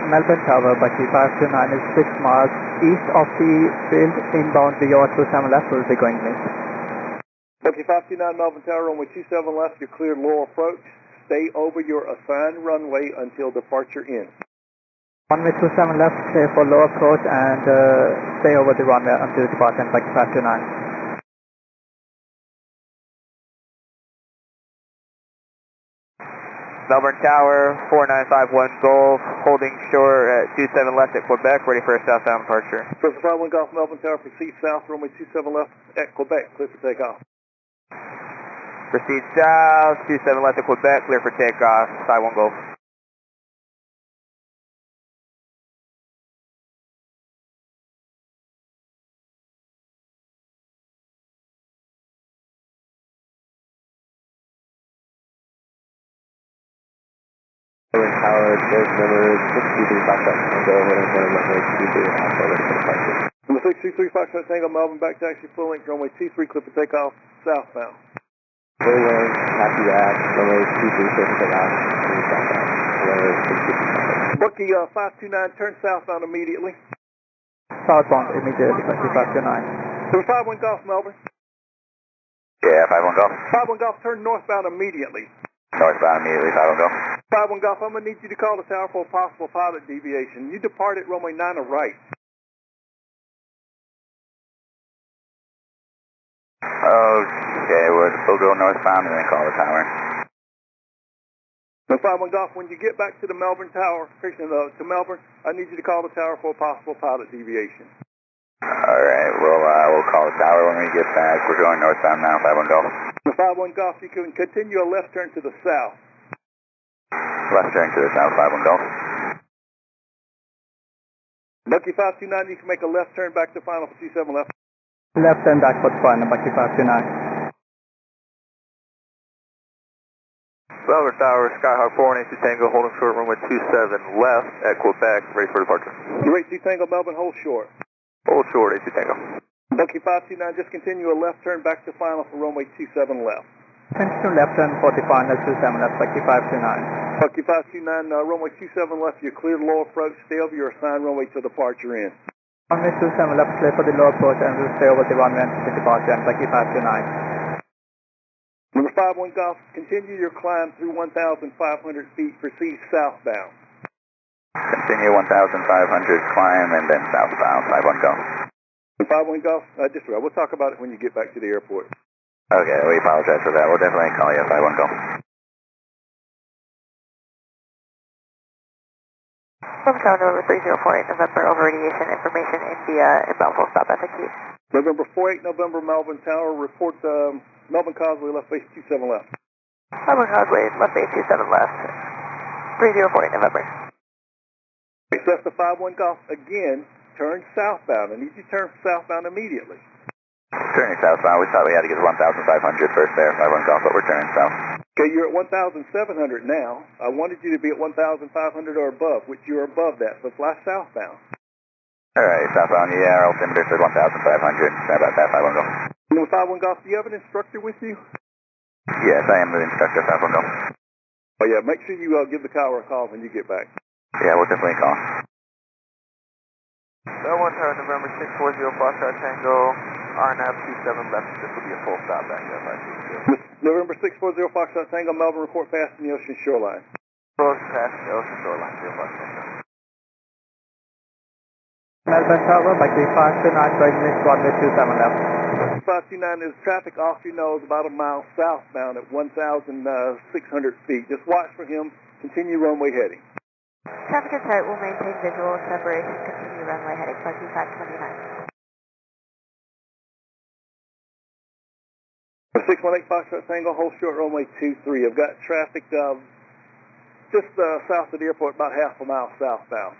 Melbourne Tower, Bucky 529 is 6 miles east of the field, inbound via 27 left, will be going mid. Bucky 529 Melbourne Tower, runway 27 left, you're cleared low approach. Stay over your assigned runway until departure ends. Runway 27 left, clear for low approach and stay over the runway until departure, Bucky 529. Melbourne Tower, 4951 Golf, holding shore at 27 left at Quebec, ready for a southbound departure. First 51 Golf, Melbourne Tower, proceed south, runway 27 left at Quebec, clear for takeoff. Proceed south, 27 left at Quebec, clear for takeoff, 51 Golf. Melbourne Tower, base number 623 Foxtrot Tango, runway 23 and also ready for departure. Number 623 Foxtrot Tango, Melbourne, back taxi, full length, runway 23, clear for takeoff, southbound. Very well, happy that, runway 23, clear for takeoff, southbound, runway 623. Bucky 529, turn southbound immediately. Southbound immediately, Bucky 529. Number 51 Golf, Melbourne. Yeah, 51 Golf. 51 Golf, turn northbound immediately. Northbound immediately, 51 Golf. 51 Golf, I'm going to need you to call the tower for a possible pilot deviation. You depart at runway 9 right. Okay, we'll go northbound and then call the tower. Number 51 Golf, when you get back to the Melbourne Tower, to Melbourne, I need you to call the tower for a possible pilot deviation. Alright, we'll call the tower when we get back. We're going northbound now, 51 Golf. Number 51 Golf, you can continue a left turn to the south. Left turn to the south, 51 Golf. Bucky 529, you can make a left turn back to final 27 left. Left and back for final, Bucky 529. Melbourne Tower, Skyhawk 482 Tango, holding short, runway 27 left at Quebec, ready for departure. Rate 2 Tango, Melbourne, hold short. Hold short, 82 Tango. Bucky 529, just continue a left turn back to final for runway 27 left. Continue left turn for the final 27 left, Bucky 529. Bucky 529, runway 27 left, you're cleared low approach, stay over your assigned runway to departure in. Runway 27 left, clear for the low approach and we'll stay over the runway until the departure, and Bucky 529. Number 51 Golf, continue your climb through 1,500 feet, proceed southbound. Continue 1,500, climb, and then southbound, 51 Golf. 51 Golf, just right, we'll talk about it when you get back to the airport. Okay, we apologize for that. We'll definitely call you, 51 Golf. From tower November 304, November over radiation information India, inbound full stop FAQ. November 48, November, Melbourne Tower, report Melbourne Causeway, left base 27 left. Melbourne Causeway, left base 27 left. 304, November. So that's the 51 Golf, again, turn southbound. I need you to turn southbound immediately. Turning southbound, we thought we had to get 1,500 first there, 51 Golf, but we're turning south. Okay, you're at 1,700 now. I wanted you to be at 1,500 or above, which you're above that, so fly southbound. Alright, southbound, yeah, our altimeter says 1,500. Sorry about that, 51 Golf. Number 51 Golf, do you have an instructor with you? Yes, I am the instructor, 51 Golf. Oh yeah, make sure you give the tower a call when you get back. Yeah, we'll definitely call. Melbourne Tower, November 640, Foxtrot Tango, RNAV 27 left. This will be a full stop back there, 520. November 640, Foxtrot Tango, Melbourne, report past the ocean shoreline. Approach past the ocean shoreline, 0 Foxtrot. Melbourne Tower, Bucky 529, going mid runway 27 left. 529 is traffic off your nose about a mile southbound at 1,600 feet. Just watch for him. Continue runway heading. Traffic is tight, will maintain visual separation, continue runway heading, Bucky 529. 618 Foxtrot Tango, hold short runway 23. I've got traffic just south of the airport, about half a mile southbound.